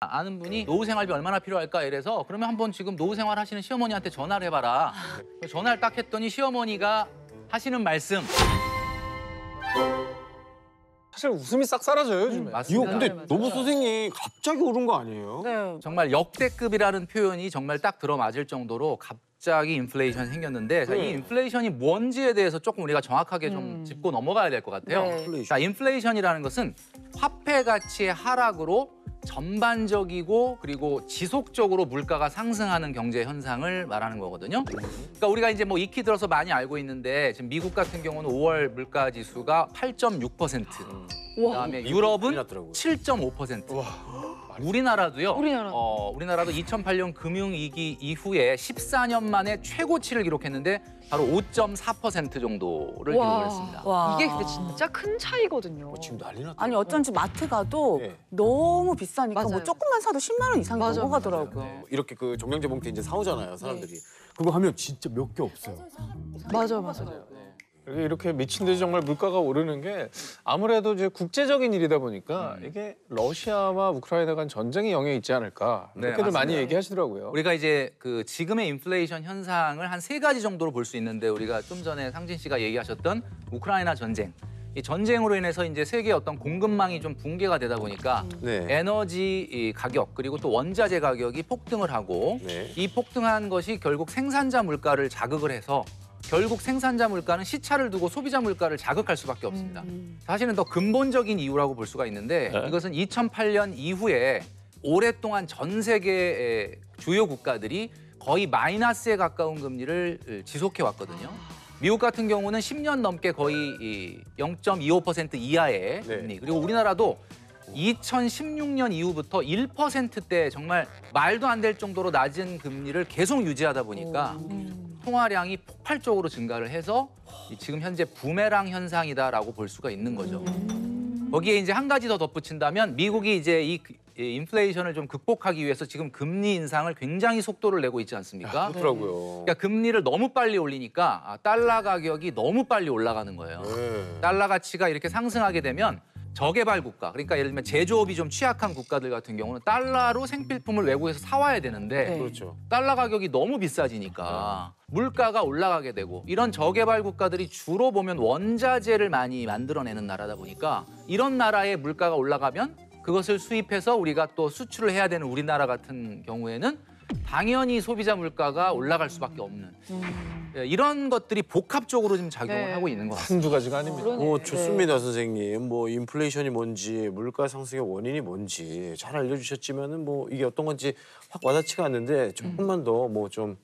아는 분이 노후 생활비 얼마나 필요할까 이래서 그러면 한번 지금 노후 생활 하시는 시어머니한테 전화를 해봐라. 전화를 딱 했더니 시어머니가 하시는 말씀. 사실 웃음이 싹 사라져요, 요즘에. 이거 맞습니다. 근데 노부선생님 갑자기 오른 거 아니에요? 네. 정말 역대급이라는 표현이 정말 딱 들어맞을 정도로 갑자기 인플레이션이 생겼는데 자, 이 인플레이션이 뭔지에 대해서 조금 우리가 정확하게 좀 짚고 넘어가야 될 것 같아요. 네. 자, 인플레이션이라는 것은 화폐 가치의 하락으로 전반적이고 그리고 지속적으로 물가가 상승하는 경제 현상을 말하는 거거든요. 그러니까 우리가 이제 뭐 익히 들어서 많이 알고 있는데 지금 미국 같은 경우는 5월 물가 지수가 8.6%. 그다음에 유럽은 났더라고요. 7.5%. 우리나라도요. 우리나라도 2008년 금융위기 이후에 14년 만에 최고치를 기록했는데 바로 5.4% 정도를 기록을 했습니다. 와. 이게 근데 진짜 큰 차이거든요. 지금 난리 났다. 아니 어쩐지 마트 가도 네. 너무 비싸니까 뭐 맞아요. 조금만 사도 10만 원 이상이 맞아요. 넘어가더라고요. 이렇게 그 정량제 봉투 이제 사오잖아요, 사람들이. 그거 하면 진짜 몇 개 없어요. 맞아요. 이렇게 미친 듯이 정말 물가가 오르는 게 아무래도 이제 국제적인 일이다 보니까 이게 러시아와 우크라이나 간 전쟁이 영향이 있지 않을까 네, 그렇게들 많이 맞습니다. 얘기하시더라고요. 우리가 이제 그 지금의 인플레이션 현상을 한 3가지 정도로 볼 수 있는데 우리가 좀 전에 상진 씨가 얘기하셨던 우크라이나 전쟁. 이 전쟁으로 인해서 이제 세계 어떤 공급망이 좀 붕괴가 되다 보니까 네. 에너지 이 가격 그리고 또 원자재 가격이 폭등을 하고 네. 이 폭등한 것이 결국 생산자 물가를 자극을 해서 결국 생산자 물가는 시차를 두고 소비자 물가를 자극할 수밖에 없습니다. 사실은 더 근본적인 이유라고 볼 수가 있는데 이것은 2008년 이후에 오랫동안 전 세계의 주요 국가들이 거의 마이너스에 가까운 금리를 지속해 왔거든요. 미국 같은 경우는 10년 넘게 거의 0.25% 이하의 금리. 그리고 우리나라도 2016년 이후부터 1%대 정말 말도 안 될 정도로 낮은 금리를 계속 유지하다 보니까 통화량이 폭발적으로 증가를 해서 지금 현재 부메랑 현상이다라고 볼 수가 있는 거죠. 거기에 이제 한 가지 더 덧붙인다면 미국이 이제 이 인플레이션을 좀 극복하기 위해서 지금 금리 인상을 굉장히 속도를 내고 있지 않습니까? 그렇더라고요. 그러니까 금리를 너무 빨리 올리니까 달러 가격이 너무 빨리 올라가는 거예요. 달러 가치가 이렇게 상승하게 되면 저개발 국가, 그러니까 예를 들면 제조업이 좀 취약한 국가들 같은 경우는 달러로 생필품을 외국에서 사와야 되는데 그렇죠. 달러 가격이 너무 비싸지니까 물가가 올라가게 되고 이런 저개발 국가들이 주로 보면 원자재를 많이 만들어내는 나라다 보니까 이런 나라의 물가가 올라가면 그것을 수입해서 우리가 또 수출을 해야 되는 우리나라 같은 경우에는 당연히 소비자 물가가 올라갈 수밖에 없는 이런 것들이 복합적으로 지금 작용을 하고 있는 것 같습니다. 한두 가지가 아닙니다. 좋습니다, 선생님. 뭐 인플레이션이 뭔지, 물가 상승의 원인이 뭔지 잘 알려주셨지만은 뭐 이게 어떤 건지 확 와닿지가 않는데 조금만 더 뭐 좀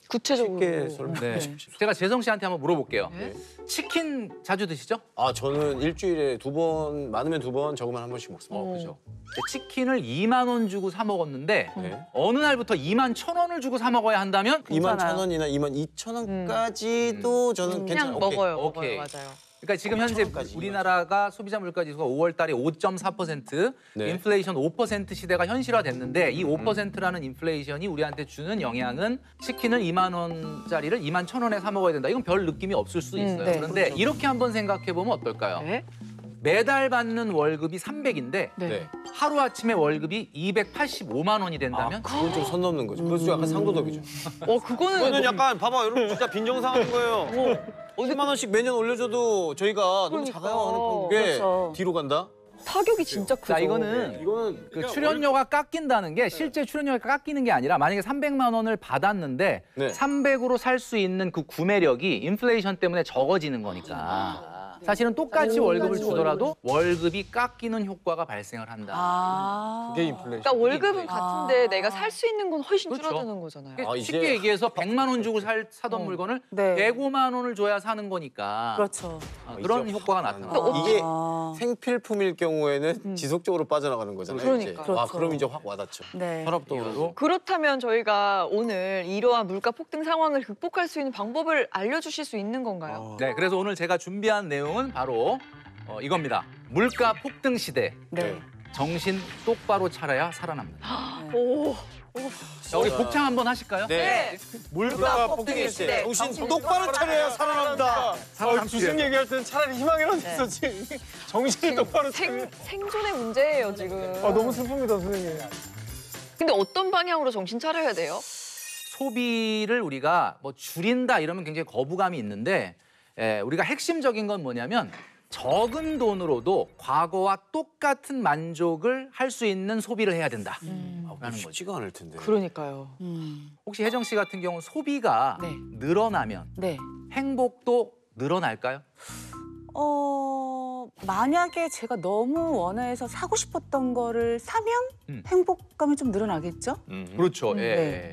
구체적으로. 쉽게 설명해 네. 주십시오. 제가 재성 씨한테 한번 물어볼게요. 네. 치킨 자주 드시죠? 아, 저는 일주일에 2번, 많으면 2번, 적으면 한 번씩 먹습니다. 그죠. 치킨을 2만 원 주고 사 먹었는데 네. 어느 날부터 2만 1,000원을 주고 사 먹어야 한다면 2만 1,000원이나 2만 2,000원까지도 저는 괜찮아요. 그냥 먹어요. 오케이. 맞아요. 그러니까 지금 현재 1,000원까지 우리나라가 소비자 물가 지수가 5월 달에 5.4%, 네. 인플레이션 5% 시대가 현실화됐는데 이 5%라는 인플레이션이 우리한테 주는 영향은 치킨을 2만 원짜리를 2만 1,000원에 사 먹어야 된다. 이건 별 느낌이 없을 수 있어요. 네. 그런데 이렇게 한번 생각해 보면 어떨까요? 네. 매달 받는 월급이 300인데 네. 하루아침에 월급이 285만 원이 된다면 그건 좀 선 넘는 거죠. 그래서 약간 상도덕이죠. 그거는 그거는 약간 봐봐, 여러분 진짜 빈정상하는 거예요. 10만 원씩 매년 올려줘도 저희가 너무 작아요 하는 게 그렇죠. 뒤로 간다? 타격이 진짜 크죠. 자, 이거는 이거는 그 출연료가 깎인다는 게 실제 출연료가 깎이는 게 아니라 만약에 300만 원을 받았는데 네. 300으로 살 수 있는 그 구매력이 인플레이션 때문에 적어지는 거니까 사실은 똑같이 월급을 주더라도 월급이 깎이는 효과가 발생을 한다. 그게 인플레이션. 그러니까 월급은 같은데 내가 살 수 있는 건 훨씬 그렇죠. 줄어드는 거잖아요. 아, 이제- 쉽게 얘기해서 100만 원 주고 사던 물건을 네. 105만 원을 줘야 사는 거니까 그렇죠. 그런 이제 효과가 확 나타나요. 나는 이게 아. 생필품일 경우에는 지속적으로 빠져나가는 거잖아요. 그러니까. 이제. 아, 그렇죠. 그럼 이제 확 와닿죠. 네. 혈압도 오르고. 그렇다면 저희가 오늘 이러한 물가 폭등 상황을 극복할 수 있는 방법을 알려주실 수 있는 건가요? 네, 그래서 오늘 제가 준비한 내용은 바로 이겁니다. 물가 폭등 시대. 네. 정신 똑바로 차려야 살아납니다. 오. 자, 우리 복창 한번 하실까요? 네. 물가가 폭등일 때 정신 똑바로 차려야 살아난다. 주식 얘기할 때는 차라리 희망이라도 있었지. 정신을 똑바로 차려. 생존의 문제예요 지금. 너무 슬픕니다, 선생님. 근데 어떤 방향으로 정신 차려야 돼요? 소비를 우리가 뭐 줄인다 이러면 굉장히 거부감이 있는데 우리가 핵심적인 건 뭐냐면 적은 돈으로도 과거와 똑같은 만족을 할 수 있는 소비를 해야 된다. 라는 거죠. 쉽지가 않을 텐데. 그러니까요. 혹시 혜정 씨 같은 경우는 소비가 네. 늘어나면 네. 행복도 늘어날까요? 만약에 제가 너무 원해서 사고 싶었던 거를 사면 행복감이 좀 늘어나겠죠? 그렇죠. 네.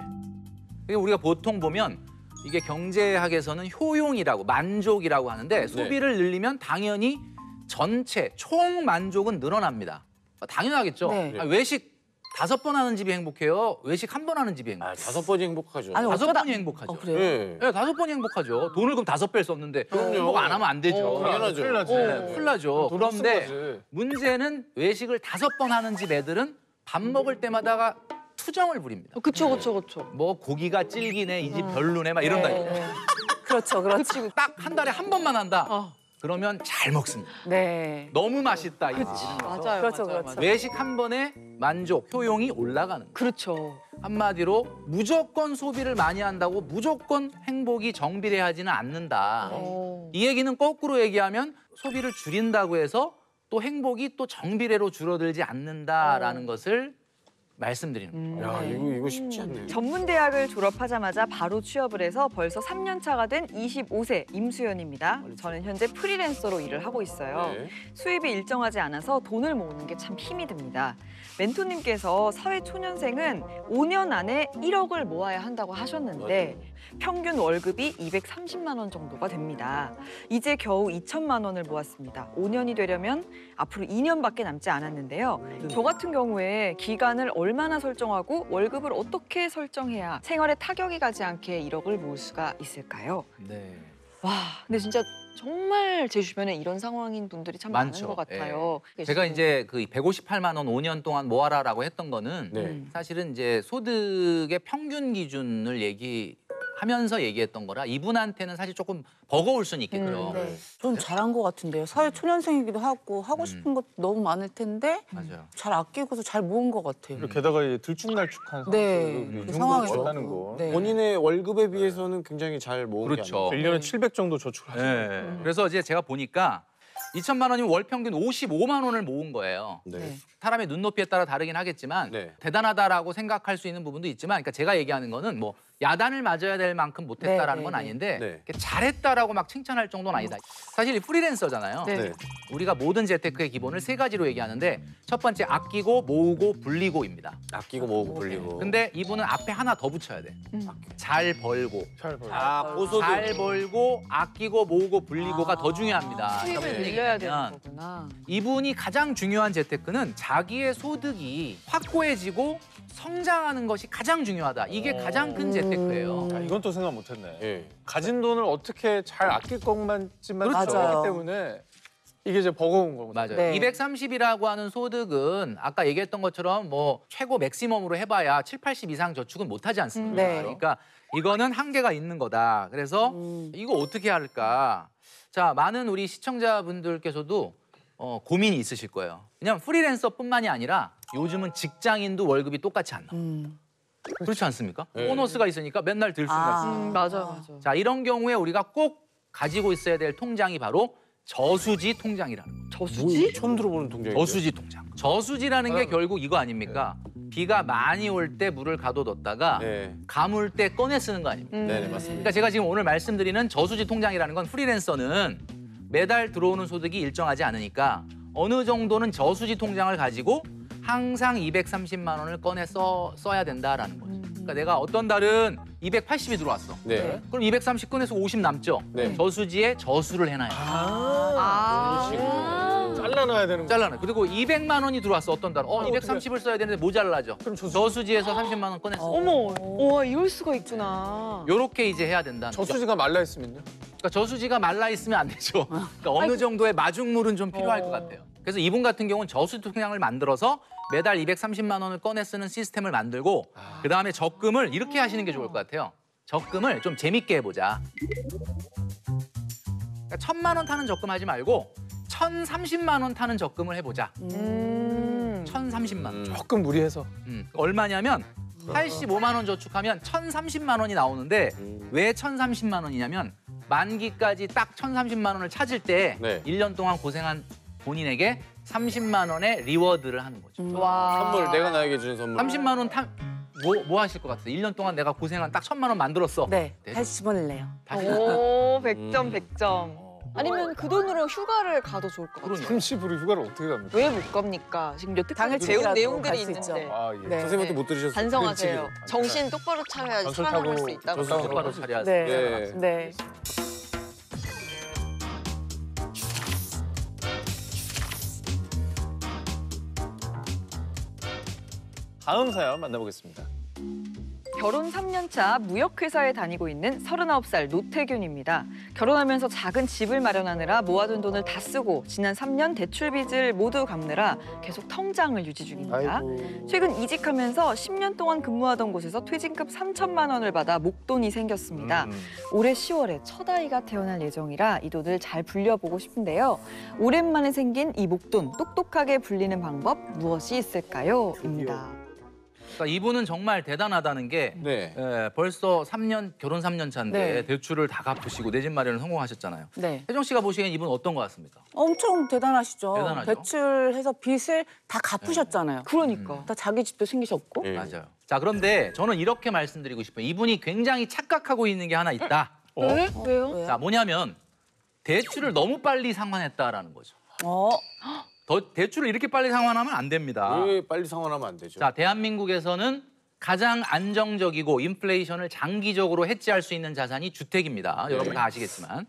예. 우리가 보통 보면 이게 경제학에서는 효용이라고 만족이라고 하는데 소비를 늘리면 당연히 전체 총 만족은 늘어납니다. 당연하겠죠. 네. 외식 5번 하는 집이 행복해요? 외식 1번 하는 집이 행복해요? 5번이 행복하죠. 아니, 5번이 행복하죠. 그래요? 네. 네, 5번이 행복하죠. 돈을 그럼 5배를 썼는데 행복 안 하면 안 되죠. 당연하죠. 큰일 나지. 큰일 나죠. 돈 쓰는 그런데 거지. 문제는 외식을 5번 하는 집 애들은 밥 먹을 때마다가 투정을 부립니다. 그쵸. 뭐 고기가 질기네, 이 집 별로네, 막 이런다니까. 네. 그렇죠, 그렇죠. 딱 한 달에 한 번만 한다. 그러면 잘 먹습니다. 네. 너무 맛있다. 이 맞아요. 그렇죠, 그렇죠. 외식 한 번에 만족, 효용이 올라가는 거예요. 그렇죠. 한마디로 무조건 소비를 많이 한다고 무조건 행복이 정비례하지는 않는다. 오. 이 얘기는 거꾸로 얘기하면 소비를 줄인다고 해서 또 행복이 또 정비례로 줄어들지 않는다라는 것을 말씀드리는 거예요. 야, 이거 쉽지 않네. 전문대학을 졸업하자마자 바로 취업을 해서 벌써 3년 차가 된 25세 임수연입니다. 저는 현재 프리랜서로 일을 하고 있어요. 네. 수입이 일정하지 않아서 돈을 모으는 게 참 힘이 듭니다. 멘토님께서 사회초년생은 5년 안에 1억을 모아야 한다고 하셨는데 평균 월급이 230만 원 정도가 됩니다. 이제 겨우 2천만 원을 모았습니다. 5년이 되려면 앞으로 2년밖에 남지 않았는데요. 저 같은 경우에 기간을 얼마나 설정하고 월급을 어떻게 설정해야 생활에 타격이 가지 않게 1억을 모을 수가 있을까요? 네. 와, 근데 진짜 정말 제 주변에 이런 상황인 분들이 참 많은 많죠. 것 같아요. 제가 이제 그 158만 원 5년 동안 모아라라고 했던 거는 네. 사실은 이제 소득의 평균 기준을 얘기하면서 얘기했던 거라 이분한테는 사실 조금 버거울 수는 있겠죠. 네. 좀 잘한 것 같은데요. 사회 초년생이기도 하고 하고 싶은 것도 너무 많을 텐데 맞아요. 잘 아끼고서 잘 모은 것 같아요. 그리고 게다가 이 들쭉날쭉한 네, 이 그 정도 상황에서. 원하는 거. 네. 본인의 월급에 비해서는 굉장히 잘 모은 게 그렇죠. 아니에요. 1년에 700 정도 저축을 하시는 거예요. 네. 그래서 이제 제가 보니까 2천만 원이면 월 평균 55만 원을 모은 거예요. 네. 네. 사람의 눈높이에 따라 다르긴 하겠지만 네. 대단하다라고 생각할 수 있는 부분도 있지만 그러니까 제가 얘기하는 거는 뭐 야단을 맞아야 될 만큼 못했다라는 네, 건 네, 아닌데 네. 이렇게 잘했다라고 막 칭찬할 정도는 아니다. 사실 이 프리랜서잖아요. 네. 네. 우리가 모든 재테크의 기본을 3가지로 얘기하는데 첫 번째 아끼고 모으고 불리고입니다. 아끼고 모으고 불리고. 근데 이분은 앞에 하나 더 붙여야 돼. 잘 벌고. 잘 벌. 보소득. 잘 벌고 아끼고 모으고 불리고가 더 중요합니다. 수입을 무슨 늘려야 되는 얘기냐면 거구나. 이분이 가장 중요한 재테크는 자기의 소득이 확고해지고 성장하는 것이 가장 중요하다. 이게 가장 큰 재테크예요. 아, 이건 또 생각 못했네. 예. 가진 돈을 어떻게 잘 아낄 것만큼만 그렇죠. 하기 때문에 이게 이제 버거운 거거든요. 맞아요. 네. 230이라고 하는 소득은 아까 얘기했던 것처럼 뭐 최고 맥시멈으로 해봐야 7, 80 이상 저축은 못하지 않습니까? 네. 그러니까 이거는 한계가 있는 거다. 그래서 이거 어떻게 할까? 자, 많은 우리 시청자분들께서도 고민이 있으실 거예요. 왜냐하면 프리랜서뿐만이 아니라 요즘은 직장인도 월급이 똑같이 안 나와요. 그렇지 않습니까? 네. 보너스가 있으니까 맨날 들 수가 있어요. 맞아. 자, 이런 경우에 우리가 꼭 가지고 있어야 될 통장이 바로 저수지 통장이라는 거예요. 저수지? 처음 들어보는 통장이에요. 저수지 통장. 저수지라는 게 결국 이거 아닙니까? 비가 많이 올 때 물을 가둬뒀다가 네. 가물 때 꺼내 쓰는 거 아닙니까? 네, 맞습니다. 그러니까 제가 지금 오늘 말씀드리는 저수지 통장이라는 건 프리랜서는 매달 들어오는 소득이 일정하지 않으니까 어느 정도는 저수지 통장을 가지고 항상 230만 원을 꺼내 써야 된다라는 거죠. 그러니까 내가 어떤 달은 280이 들어왔어. 네. 그럼 230 꺼내서 50 남죠? 네. 저수지에 저수를 해놔요. 잘라놔야 되는 거. 잘라놔. 그리고 200만 원이 들어왔어 어떤 달은. 230을 써야 되는데 모자라죠. 그럼 저수지에서 30만 원 꺼냈어. 어머, 와 이럴 수가 있구나. 요렇게 이제 해야 된다는 거죠. 저수지가 말라 있으면요? 그러니까 저수지가 말라 있으면 안 되죠. 그러니까 어느 정도의 마중물은 좀 필요할 것 같아요. 그래서 이분 같은 경우는 저수통장을 만들어서 매달 230만 원을 꺼내 쓰는 시스템을 만들고 그다음에 적금을 이렇게 하시는 게 좋을 것 같아요. 적금을 좀 재밌게 해보자. 그러니까 1,000만 원 타는 적금 하지 말고 1,030만 원 타는 적금을 해보자. 1,030만 원. 조금 무리해서. 얼마냐면 85만 원 저축하면 1,030만 원이 나오는데 왜 1,030만 원이냐면 만기까지 딱 1,030만 원을 찾을 때 네. 1년 동안 고생한 본인에게 30만 원의 리워드를 하는 거죠. 와. 선물 내가 나에게 주는 선물. 30만 원 뭐 하실 것 같아요? 1년 동안 내가 고생한 딱 1,000만 원 만들었어. 네, 다시 집어낼래요. 다시 오, 100점, 100점. 아니면 그 돈으로 휴가를 가도 좋을 것 같아요. 30으로 휴가를 어떻게 갑니까? 왜 못 갑니까? 지금 여태까지 당일 배운 집이라도 내용들이 갈수 있죠. 있는데. 아, 예. 네. 선생님한테 못 들으셨어요? 반성하세요. 그렇지. 정신 똑바로 차려야지 전철 살아남을 타고 수 있다고. 전철 타고 똑바로 차려야 돼. 네, 네. 네. 다음 사연 만나보겠습니다. 결혼 3년 차 무역회사에 다니고 있는 39살 노태균입니다. 결혼하면서 작은 집을 마련하느라 모아둔 돈을 다 쓰고 지난 3년 대출 빚을 모두 갚느라 계속 통장을 유지 중입니다. 최근 이직하면서 10년 동안 근무하던 곳에서 퇴직급 3천만 원을 받아 목돈이 생겼습니다. 올해 10월에 첫 아이가 태어날 예정이라 이 돈을 잘 불려보고 싶은데요. 오랜만에 생긴 이 목돈 똑똑하게 불리는 방법 무엇이 있을까요? 입니다. 그러니까 이분은 정말 대단하다는 게 네. 벌써 3년 결혼 3년 차인데 네. 대출을 다 갚으시고 내 집 마련을 성공하셨잖아요. 네. 혜정 씨가 보시기엔 이분 어떤 것 같습니까? 엄청 대단하시죠. 대단하죠. 대출해서 빚을 다 갚으셨잖아요. 그러니까. 다 자기 집도 생기셨고. 네. 맞아요. 자, 그런데 저는 이렇게 말씀드리고 싶어요. 이분이 굉장히 착각하고 있는 게 하나 있다. 네? 왜요? 왜요? 자, 뭐냐면 대출을 너무 빨리 상환했다라는 거죠. 대출을 이렇게 빨리 상환하면 안 됩니다. 왜 빨리 상환하면 안 되죠? 자, 대한민국에서는 가장 안정적이고 인플레이션을 장기적으로 해지할 수 있는 자산이 주택입니다. 여러분 다 아시겠지만.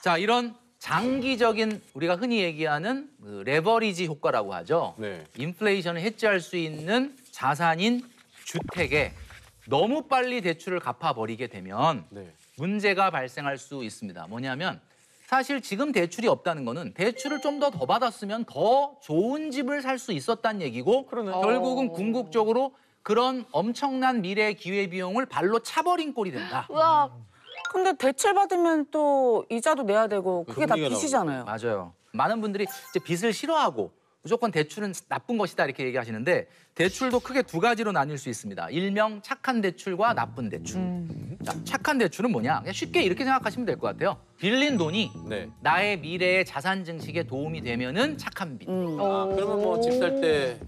자, 이런 장기적인 우리가 흔히 얘기하는 그 레버리지 효과라고 하죠. 네. 인플레이션을 해지할 수 있는 자산인 주택에 너무 빨리 대출을 갚아버리게 되면 네. 문제가 발생할 수 있습니다. 뭐냐면 사실 지금 대출이 없다는 거는 대출을 좀 더 받았으면 더 좋은 집을 살 수 있었다는 얘기고 결국은 궁극적으로 그런 엄청난 미래 기회비용을 발로 차버린 꼴이 된다. 우와. 근데 대출 받으면 또 이자도 내야 되고 그게 다 금리가 빚이잖아요. 맞아요. 많은 분들이 이제 빚을 싫어하고 무조건 대출은 나쁜 것이다 이렇게 얘기하시는데 대출도 크게 두 가지로 나뉠 수 있습니다. 일명 착한 대출과 나쁜 대출. 자, 착한 대출은 뭐냐? 그냥 쉽게 이렇게 생각하시면 될 것 같아요. 빌린 돈이 네. 나의 미래의 자산 증식에 도움이 되면은 착한 빚. 그러면 뭐 집 살 때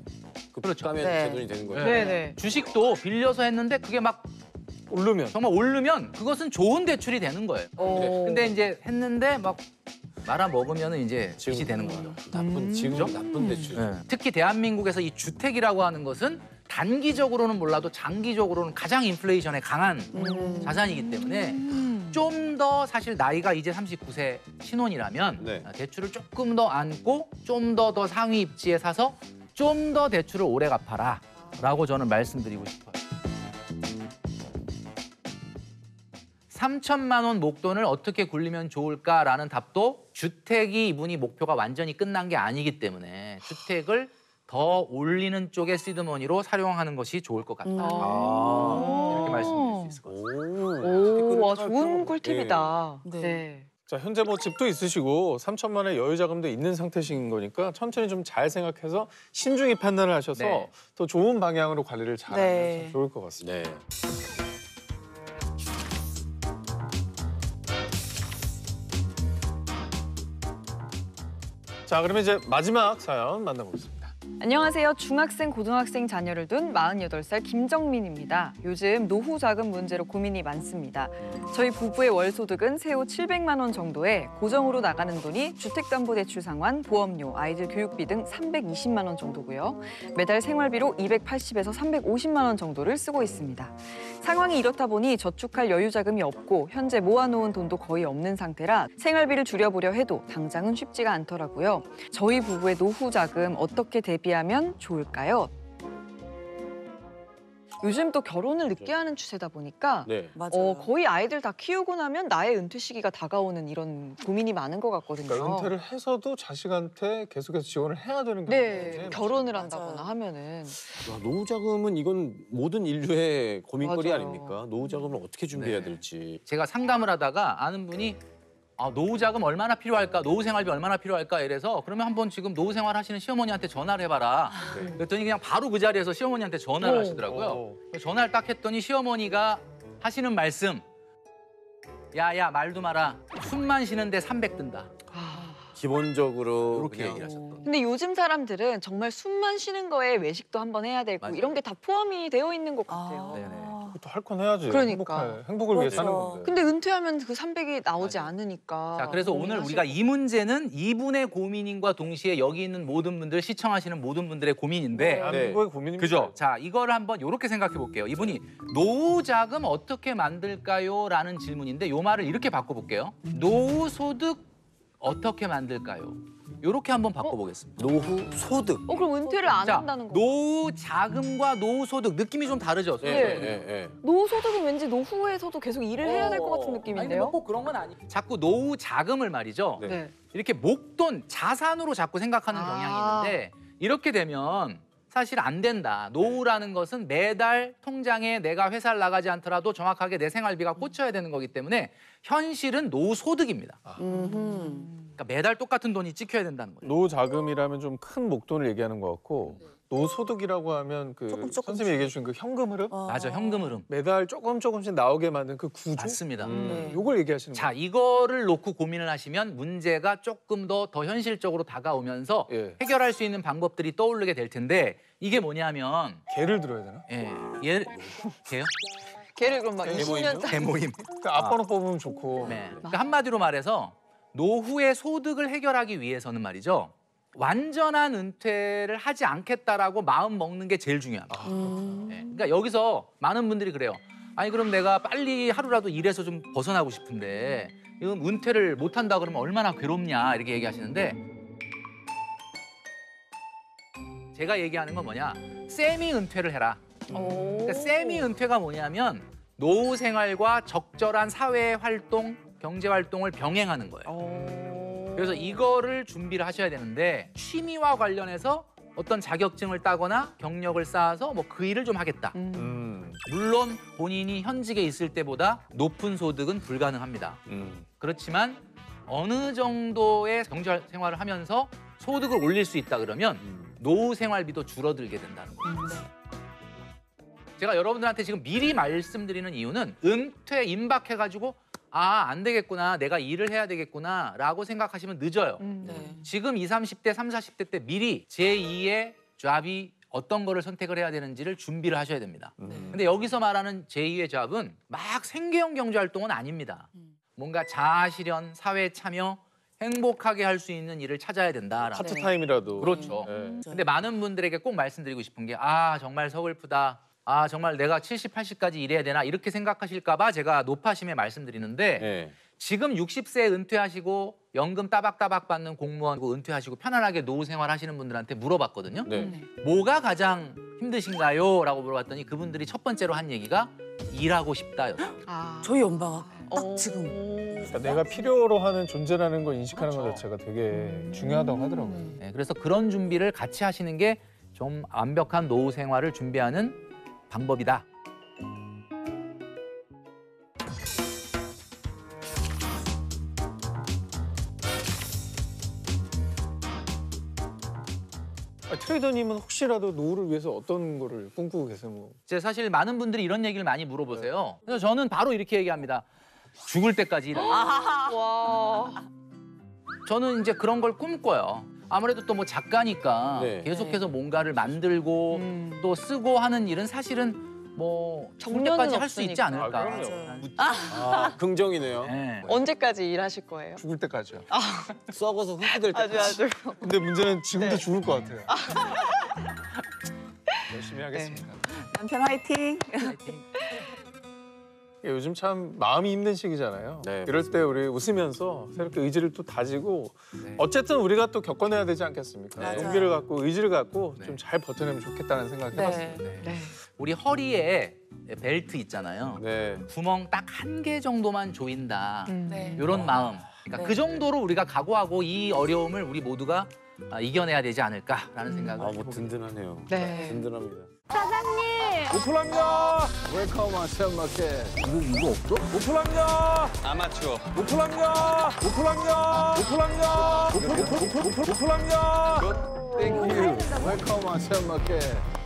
그 그렇죠. 가면 네. 제 돈이 되는 거예요? 네네. 주식도 빌려서 했는데 그게 막 오르면. 정말 오르면 그것은 좋은 대출이 되는 거예요. 근데 이제 했는데 막 말아 먹으면은 이제 빚이 되는 거죠. 나쁜 지금 나쁜 대출. 특히 대한민국에서 이 주택이라고 하는 것은 단기적으로는 몰라도 장기적으로는 가장 인플레이션에 강한 자산이기 때문에 좀 더 사실 나이가 이제 39세 신혼이라면 네. 대출을 조금 더 안고 좀 더 상위 입지에 사서 좀 더 대출을 오래 갚아라 라고 저는 말씀드리고 싶어요. 3천만 원 목돈을 어떻게 굴리면 좋을까라는 답도 주택이 이분이 목표가 완전히 끝난 게 아니기 때문에 주택을 더 올리는 쪽의 시드머니로 활용하는 것이 좋을 것 같다. 이렇게 말씀드릴 수 있을 것 같습니다. 오, 와, 좋은 꿀팁이다. 네. 네. 자, 현재 뭐 집도 있으시고 3천만 원의 여유 자금도 있는 상태신 거니까 천천히 좀 잘 생각해서 신중히 판단을 하셔서 네. 더 좋은 방향으로 관리를 잘하면 네. 참 좋을 것 같습니다. 네. 자, 그러면 이제 마지막 사연 만나보겠습니다. 안녕하세요. 중학생, 고등학생 자녀를 둔 48살 김정민입니다. 요즘 노후 자금 문제로 고민이 많습니다. 저희 부부의 월 소득은 세후 700만 원 정도에 고정으로 나가는 돈이 주택담보대출 상환, 보험료, 아이들 교육비 등 320만 원 정도고요. 매달 생활비로 280에서 350만 원 정도를 쓰고 있습니다. 상황이 이렇다 보니 저축할 여유 자금이 없고 현재 모아놓은 돈도 거의 없는 상태라 생활비를 줄여보려 해도 당장은 쉽지가 않더라고요. 저희 부부의 노후 자금 어떻게 대비하면 좋을까요? 요즘 또 결혼을 늦게 하는 추세다 보니까 네. 맞아요. 거의 아이들 다 키우고 나면 나의 은퇴 시기가 다가오는 이런 고민이 많은 것 같거든요. 그러니까 은퇴를 해서도 자식한테 계속해서 지원을 해야 되는 네, 거죠. 결혼을 맞아요. 한다거나 하면은 야, 노후 자금은 이건 모든 인류의 고민거리 맞아요. 아닙니까? 노후 자금을 어떻게 준비해야 네. 될지. 제가 상담을 하다가 아는 분이 노후 자금 얼마나 필요할까, 노후 생활비 얼마나 필요할까 이래서 그러면 한번 지금 노후 생활 하시는 시어머니한테 전화를 해봐라. 네. 그랬더니 그냥 바로 그 자리에서 시어머니한테 전화를 하시더라고요. 어. 전화를 딱 했더니 시어머니가 하시는 말씀. 야야 말도 마라. 숨만 쉬는데 300 든다. 기본적으로 이렇게 그냥 얘기를 하셨던. 근데 요즘 사람들은 정말 숨만 쉬는 거에 외식도 한번 해야 되고 맞아요. 이런 게 다 포함이 되어 있는 것 같아요. 네네. 그것도 할 건 해야지. 그러니까. 행복을 위해 사는 그렇죠. 건데. 근데 은퇴하면 그 300이 나오지 맞아요. 않으니까. 자, 그래서 오늘 우리가 이 문제는 이분의 고민인과 동시에 여기 있는 모든 분들, 시청하시는 모든 분들의 고민인데 대한민국의 고민입니다. 그죠? 자, 이걸 한번 이렇게 생각해 볼게요. 이분이 노후 자금 어떻게 만들까요? 라는 질문인데 요 말을 이렇게 바꿔볼게요. 노후 소득 어떻게 만들까요? 이렇게 한번 바꿔보겠습니다. 노후 소득. 그럼 은퇴를 안 자, 한다는 거. 노후 자금과 노후 소득 느낌이 좀 다르죠? 예, 네. 예, 예. 노후 소득은 왠지 노후에서도 계속 일을 해야 될 것 같은 느낌인데요. 아니, 꼭 그런 건 아니. 자꾸 노후 자금을 말이죠. 네. 네. 이렇게 목돈, 자산으로 자꾸 생각하는 아. 경향이 있는데 이렇게 되면 사실 안 된다. 노후라는 것은 매달 통장에 내가 회사를 나가지 않더라도 정확하게 내 생활비가 꽂혀야 되는 거기 때문에 현실은 노후 소득입니다. 그러니까 매달 똑같은 돈이 찍혀야 된다는 거죠. 노후 자금이라면 좀 큰 목돈을 얘기하는 것 같고 노후 소득이라고 하면 그 조금씩. 선생님이 얘기해 주신 그 현금 흐름 맞아, 현금 흐름. 매달 조금씩 나오게 만든 그 구조 맞습니다. 네. 요걸 얘기하시는 자, 거예요. 이거를 놓고 고민을 하시면 문제가 조금 더 현실적으로 다가오면서 예. 해결할 수 있는 방법들이 떠오르게 될 텐데 이게 뭐냐면 개를 들어야 되나? 개요? 걔를 그럼 막 대모임이요? 20년 개모임. 그러니까 앞번호 뽑으면 좋고. 네. 그러니까 한마디로 말해서 노후의 소득을 해결하기 위해서는 말이죠. 완전한 은퇴를 하지 않겠다라고 마음 먹는 게 제일 중요합니다. 네. 그러니까 여기서 많은 분들이 그래요. 아니 그럼 내가 빨리 하루라도 일해서 좀 벗어나고 싶은데 이건 은퇴를 못 한다 그러면 얼마나 괴롭냐 이렇게 얘기하시는데 제가 얘기하는 건 뭐냐? 세미 은퇴를 해라. 그러니까 세미 은퇴가 뭐냐면 노후 생활과 적절한 사회 활동, 경제 활동을 병행하는 거예요. 그래서 이거를 준비를 하셔야 되는데 취미와 관련해서 어떤 자격증을 따거나 경력을 쌓아서 뭐 그 일을 좀 하겠다. 물론 본인이 현직에 있을 때보다 높은 소득은 불가능합니다. 그렇지만 어느 정도의 경제 생활을 하면서 소득을 올릴 수 있다 그러면 노후 생활비도 줄어들게 된다는 거예요. 제가 여러분들한테 지금 미리 말씀드리는 이유는 은퇴 임박해가지고 안 되겠구나, 내가 일을 해야 되겠구나 라고 생각하시면 늦어요. 네. 지금 20, 30대, 30, 40대 때 미리 제2의 잡이 어떤 거를 선택을 해야 되는지를 준비를 하셔야 됩니다. 근데 여기서 말하는 제2의 잡은 막 생계형 경제활동은 아닙니다. 뭔가 자아실현, 사회 참여, 행복하게 할 수 있는 일을 찾아야 된다라는. 파트타임이라도. 그렇죠. 네. 근데 많은 분들에게 꼭 말씀드리고 싶은 게 정말 서글프다. 정말 내가 70, 80까지 일해야 되나 이렇게 생각하실까 봐 제가 노파심에 말씀드리는데 예. 지금 60세에 은퇴하시고 연금 따박따박 받는 공무원이고 은퇴하시고 편안하게 노후 생활 하시는 분들한테 물어봤거든요. 네. 뭐가 가장 힘드신가요? 라고 물어봤더니 그분들이 첫 번째로 한 얘기가 일하고 싶다였어요. 저희 엄마가 딱 어. 지금 그러니까 내가 필요로 하는 존재라는 걸 인식하는 것 자체가 되게 중요하다고 하더라고요. 네, 그래서 그런 준비를 같이 하시는 게 좀 완벽한 노후 생활을 준비하는 방법이다. 트레이더님은 혹시라도 노후를 위해서 어떤 거를 꿈꾸고 계세요? 뭐. 이제 사실 많은 분들이 이런 얘기를 많이 물어보세요. 그래서 저는 바로 이렇게 얘기합니다. 죽을 때까지 일하라. 와. 저는 이제 그런 걸 꿈꿔요. 아무래도 또 뭐 작가니까 네. 계속해서 뭔가를 만들고 또 쓰고 하는 일은 사실은 뭐 죽을 정년은 때까지 할 수 있지 없으니까. 않을까. 그럼요. 긍정이네요. 네. 언제까지 일하실 거예요? 죽을 때까지요. 썩어서 흙이 될 때까지. 아주. 근데 문제는 지금도 네. 죽을 것 같아요. 열심히 하겠습니다. 남편 화이팅. 요즘 참 마음이 힘든 시기잖아요. 네, 이럴 때 우리 웃으면서 새롭게 의지를 또 다지고 네. 어쨌든 우리가 또 겪어내야 되지 않겠습니까? 네. 용기를 갖고 의지를 갖고 네. 좀 잘 버텨내면 좋겠다는 생각을 해봤습니다. 네. 네. 우리 허리에 벨트 있잖아요. 네. 구멍 딱 한 개 정도만 조인다. 네. 이런 마음. 그러니까 네. 그 정도로 우리가 각오하고 이 어려움을 우리 모두가 이겨내야 되지 않을까라는 생각을 아, 뭐 해보게 든든하네요. 네. 든든합니다. 오픈합니다. 웰컴 아시안마켓. 이거 없어? 오픈합니다. 아마추어. 오픈합니다. 오픈합니다. 오픈합니다. 오픈합니다. 땡큐. 웰컴 아시안마켓.